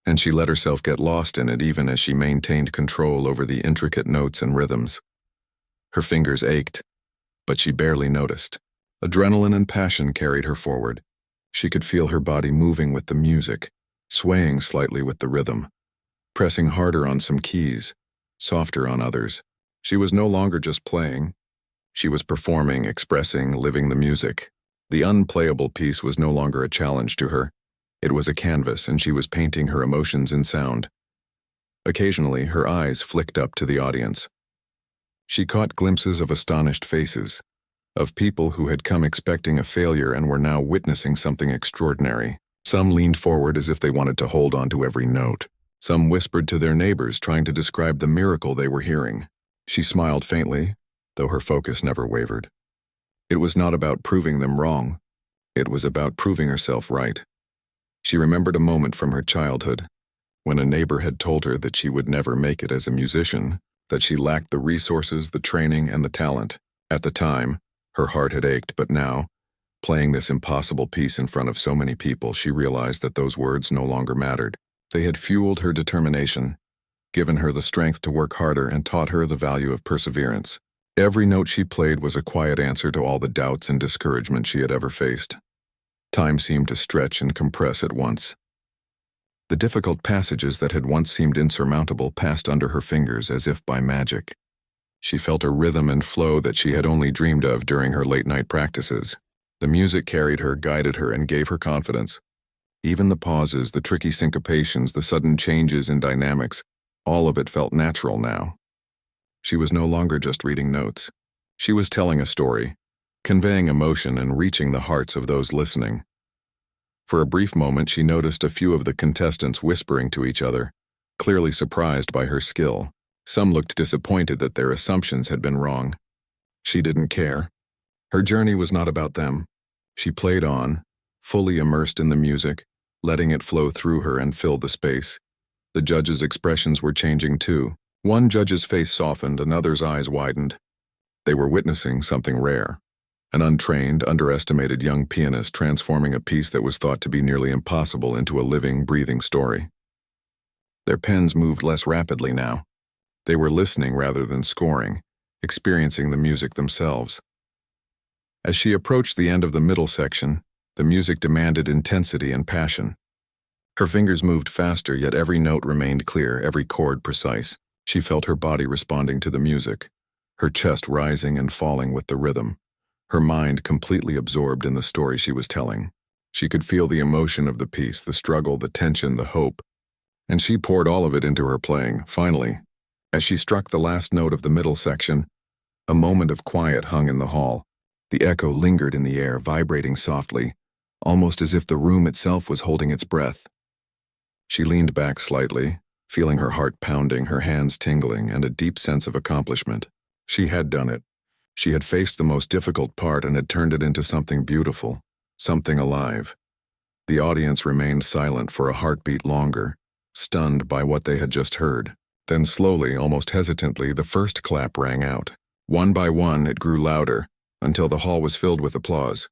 and she let herself get lost in it even as she maintained control over the intricate notes and rhythms. Her fingers ached, but she barely noticed. Adrenaline and passion carried her forward. She could feel her body moving with the music, swaying slightly with the rhythm, pressing harder on some keys, softer on others. She was no longer just playing. She was performing, expressing, living the music. The unplayable piece was no longer a challenge to her. It was a canvas, and she was painting her emotions in sound. Occasionally, her eyes flicked up to the audience. She caught glimpses of astonished faces, of people who had come expecting a failure and were now witnessing something extraordinary. Some leaned forward as if they wanted to hold on to every note. Some whispered to their neighbors, trying to describe the miracle they were hearing. She smiled faintly, though her focus never wavered. It was not about proving them wrong. It was about proving herself right. She remembered a moment from her childhood, when a neighbor had told her that she would never make it as a musician, that she lacked the resources, the training, and the talent. At the time, her heart had ached, but now, playing this impossible piece in front of so many people, she realized that those words no longer mattered. They had fueled her determination, given her the strength to work harder, and taught her the value of perseverance. Every note she played was a quiet answer to all the doubts and discouragement she had ever faced. Time seemed to stretch and compress at once. The difficult passages that had once seemed insurmountable passed under her fingers as if by magic. She felt a rhythm and flow that she had only dreamed of during her late-night practices. The music carried her, guided her, and gave her confidence. Even the pauses, the tricky syncopations, the sudden changes in dynamics, all of it felt natural now. She was no longer just reading notes. She was telling a story, conveying emotion and reaching the hearts of those listening. For a brief moment, she noticed a few of the contestants whispering to each other, clearly surprised by her skill. Some looked disappointed that their assumptions had been wrong. She didn't care. Her journey was not about them. She played on, fully immersed in the music, letting it flow through her and fill the space. The judges' expressions were changing too. One judge's face softened, another's eyes widened. They were witnessing something rare. An untrained, underestimated young pianist transforming a piece that was thought to be nearly impossible into a living, breathing story. Their pens moved less rapidly now. They were listening rather than scoring, experiencing the music themselves. As she approached the end of the middle section, the music demanded intensity and passion. Her fingers moved faster, yet every note remained clear, every chord precise. She felt her body responding to the music, her chest rising and falling with the rhythm, her mind completely absorbed in the story she was telling. She could feel the emotion of the piece, the struggle, the tension, the hope, and she poured all of it into her playing. Finally, as she struck the last note of the middle section, a moment of quiet hung in the hall. The echo lingered in the air, vibrating softly, almost as if the room itself was holding its breath. She leaned back slightly, feeling her heart pounding, her hands tingling, and a deep sense of accomplishment. She had done it. She had faced the most difficult part and had turned it into something beautiful, something alive. The audience remained silent for a heartbeat longer, stunned by what they had just heard. Then slowly, almost hesitantly, the first clap rang out. One by one, it grew louder, until the hall was filled with applause.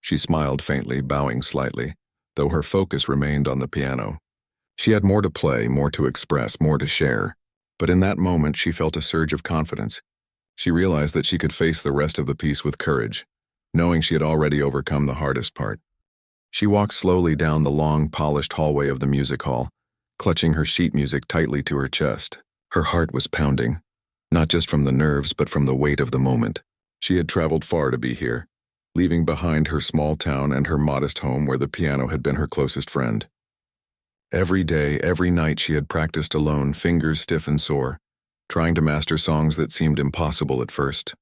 She smiled faintly, bowing slightly, though her focus remained on the piano. She had more to play, more to express, more to share. But in that moment, she felt a surge of confidence. She realized that she could face the rest of the piece with courage, knowing she had already overcome the hardest part. She walked slowly down the long, polished hallway of the music hall, clutching her sheet music tightly to her chest. Her heart was pounding, not just from the nerves but from the weight of the moment. She had traveled far to be here, leaving behind her small town and her modest home where the piano had been her closest friend. Every day, every night she had practiced alone, fingers stiff and sore, trying to master songs that seemed impossible at first.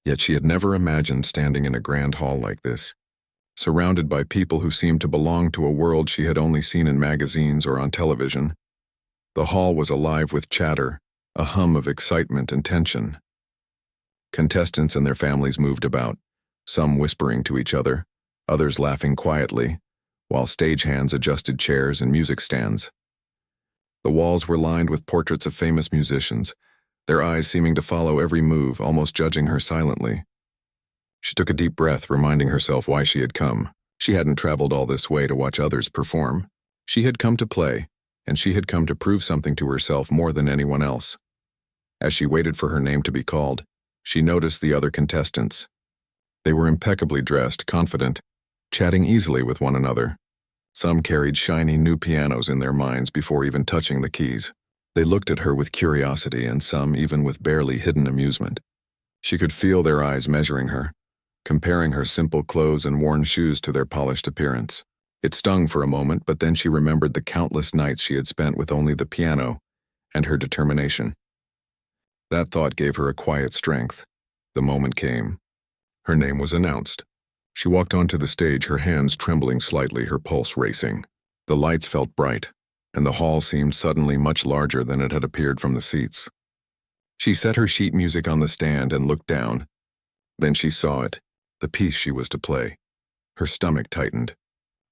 Yet she had never imagined standing in a grand hall like this, surrounded by people who seemed to belong to a world she had only seen in magazines or on television. The hall was alive with chatter, a hum of excitement and tension. Contestants and their families moved about, some whispering to each other, others laughing quietly, while stagehands adjusted chairs and music stands. The walls were lined with portraits of famous musicians, their eyes seeming to follow every move, almost judging her silently. She took a deep breath, reminding herself why she had come. She hadn't traveled all this way to watch others perform. She had come to play, and she had come to prove something to herself more than anyone else. As she waited for her name to be called, she noticed the other contestants. They were impeccably dressed, confident, chatting easily with one another. Some carried shiny new pianos in their minds before even touching the keys. They looked at her with curiosity and some even with barely hidden amusement. She could feel their eyes measuring her, comparing her simple clothes and worn shoes to their polished appearance. It stung for a moment, but then she remembered the countless nights she had spent with only the piano and her determination. That thought gave her a quiet strength. The moment came. Her name was announced. She walked onto the stage, her hands trembling slightly, her pulse racing. The lights felt bright, and the hall seemed suddenly much larger than it had appeared from the seats. She set her sheet music on the stand and looked down. Then she saw it, the piece she was to play. Her stomach tightened.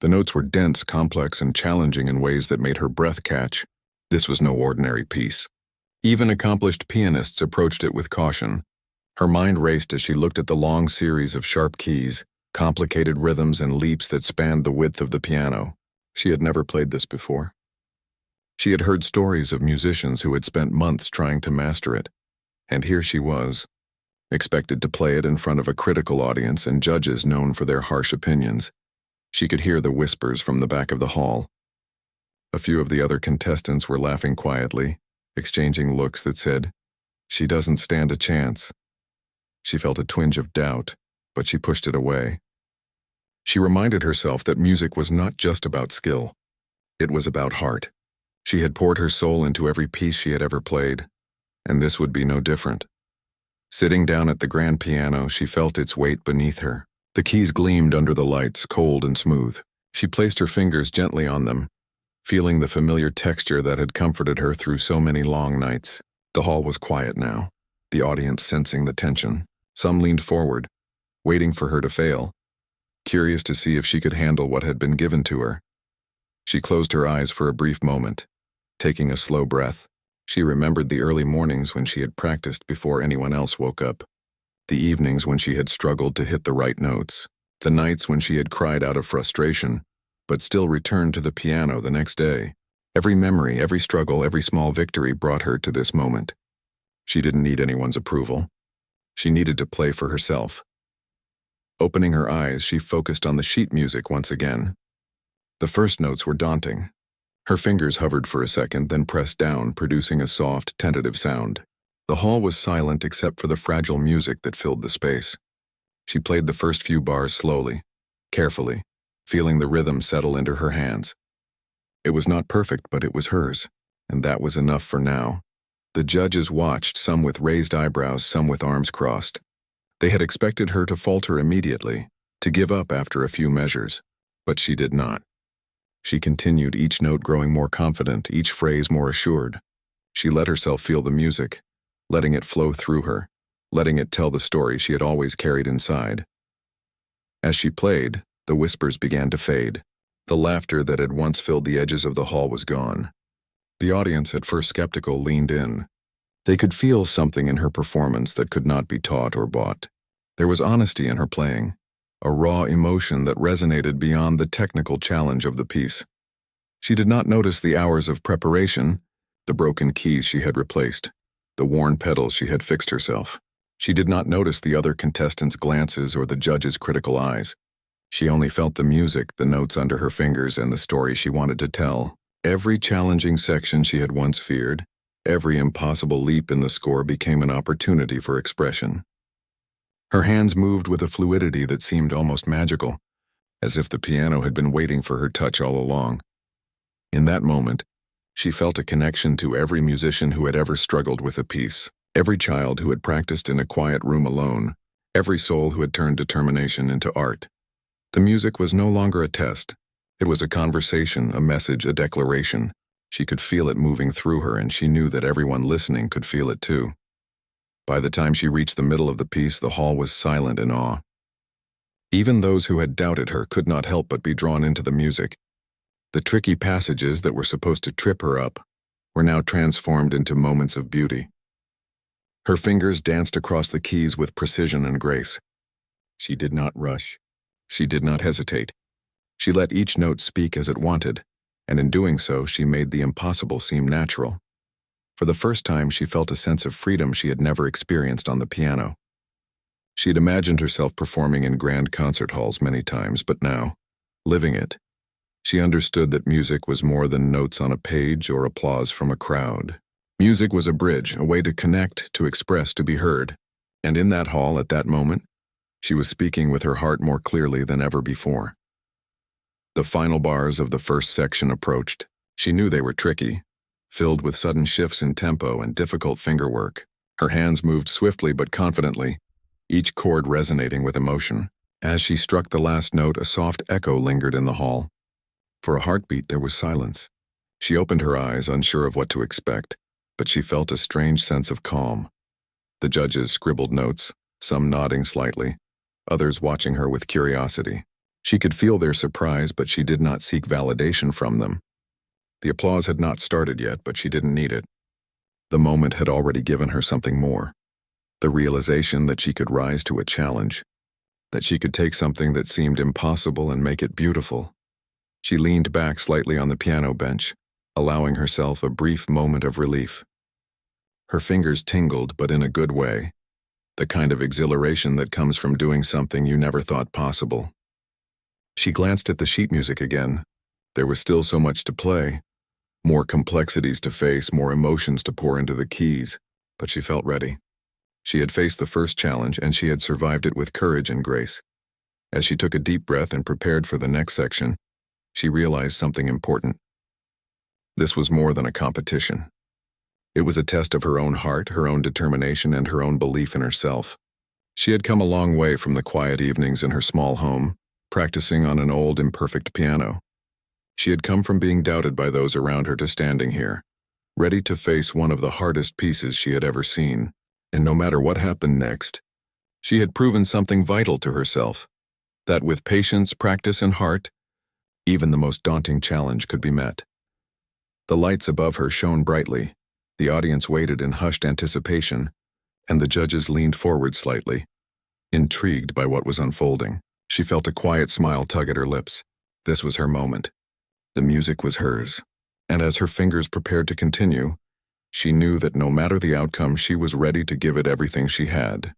The notes were dense, complex, and challenging in ways that made her breath catch. This was no ordinary piece. Even accomplished pianists approached it with caution. Her mind raced as she looked at the long series of sharp keys, complicated rhythms and leaps that spanned the width of the piano. She had never played this before. She had heard stories of musicians who had spent months trying to master it, and here she was, expected to play it in front of a critical audience and judges known for their harsh opinions. She could hear the whispers from the back of the hall. A few of the other contestants were laughing quietly, exchanging looks that said, "She doesn't stand a chance." She felt a twinge of doubt, but she pushed it away. She reminded herself that music was not just about skill. It was about heart. She had poured her soul into every piece she had ever played, and this would be no different. Sitting down at the grand piano, she felt its weight beneath her. The keys gleamed under the lights, cold and smooth. She placed her fingers gently on them, feeling the familiar texture that had comforted her through so many long nights. The hall was quiet now, the audience sensing the tension. Some leaned forward, waiting for her to fail, curious to see if she could handle what had been given to her. She closed her eyes for a brief moment, taking a slow breath. She remembered the early mornings when she had practiced before anyone else woke up, the evenings when she had struggled to hit the right notes, the nights when she had cried out of frustration, but still returned to the piano the next day. Every memory, every struggle, every small victory brought her to this moment. She didn't need anyone's approval. She needed to play for herself. Opening her eyes, she focused on the sheet music once again. The first notes were daunting. Her fingers hovered for a second, then pressed down, producing a soft, tentative sound. The hall was silent except for the fragile music that filled the space. She played the first few bars slowly, carefully, feeling the rhythm settle into her hands. It was not perfect, but it was hers, and that was enough for now. The judges watched, some with raised eyebrows, some with arms crossed. They had expected her to falter immediately, to give up after a few measures, but she did not. She continued, each note growing more confident, each phrase more assured. She let herself feel the music, letting it flow through her, letting it tell the story she had always carried inside. As she played, the whispers began to fade. The laughter that had once filled the edges of the hall was gone. The audience, at first skeptical, leaned in. They could feel something in her performance that could not be taught or bought. There was honesty in her playing, a raw emotion that resonated beyond the technical challenge of the piece. She did not notice the hours of preparation, the broken keys she had replaced, the worn pedals she had fixed herself. She did not notice the other contestants' glances or the judges' critical eyes. She only felt the music, the notes under her fingers, and the story she wanted to tell. Every challenging section she had once feared, every impossible leap in the score became an opportunity for expression. Her hands moved with a fluidity that seemed almost magical, as if the piano had been waiting for her touch all along. In that moment, she felt a connection to every musician who had ever struggled with a piece, every child who had practiced in a quiet room alone, every soul who had turned determination into art. The music was no longer a test. It was a conversation, a message, a declaration. She could feel it moving through her, and she knew that everyone listening could feel it too. By the time she reached the middle of the piece, the hall was silent in awe. Even those who had doubted her could not help but be drawn into the music. The tricky passages that were supposed to trip her up were now transformed into moments of beauty. Her fingers danced across the keys with precision and grace. She did not rush. She did not hesitate. She let each note speak as it wanted, and in doing so, she made the impossible seem natural. For the first time, she felt a sense of freedom she had never experienced on the piano. She had imagined herself performing in grand concert halls many times, but now, living it, she understood that music was more than notes on a page or applause from a crowd. Music was a bridge, a way to connect, to express, to be heard. And in that hall, at that moment, she was speaking with her heart more clearly than ever before. The final bars of the first section approached. She knew they were tricky, filled with sudden shifts in tempo and difficult fingerwork. Her hands moved swiftly but confidently, each chord resonating with emotion. As she struck the last note, a soft echo lingered in the hall. For a heartbeat, there was silence. She opened her eyes, unsure of what to expect, but she felt a strange sense of calm. The judges scribbled notes, some nodding slightly, others watching her with curiosity. She could feel their surprise, but she did not seek validation from them. The applause had not started yet, but she didn't need it. The moment had already given her something more. The realization that she could rise to a challenge, that she could take something that seemed impossible and make it beautiful. She leaned back slightly on the piano bench, allowing herself a brief moment of relief. Her fingers tingled, but in a good way, the kind of exhilaration that comes from doing something you never thought possible. She glanced at the sheet music again. There was still so much to play, more complexities to face, more emotions to pour into the keys, but she felt ready. She had faced the first challenge, and she had survived it with courage and grace. As she took a deep breath and prepared for the next section, she realized something important. This was more than a competition. It was a test of her own heart, her own determination, and her own belief in herself. She had come a long way from the quiet evenings in her small home, practicing on an old, imperfect piano. She had come from being doubted by those around her to standing here, ready to face one of the hardest pieces she had ever seen. And no matter what happened next, she had proven something vital to herself, that with patience, practice, and heart, even the most daunting challenge could be met. The lights above her shone brightly, the audience waited in hushed anticipation, and the judges leaned forward slightly, intrigued by what was unfolding. She felt a quiet smile tug at her lips. This was her moment. The music was hers, and as her fingers prepared to continue, she knew that no matter the outcome, she was ready to give it everything she had.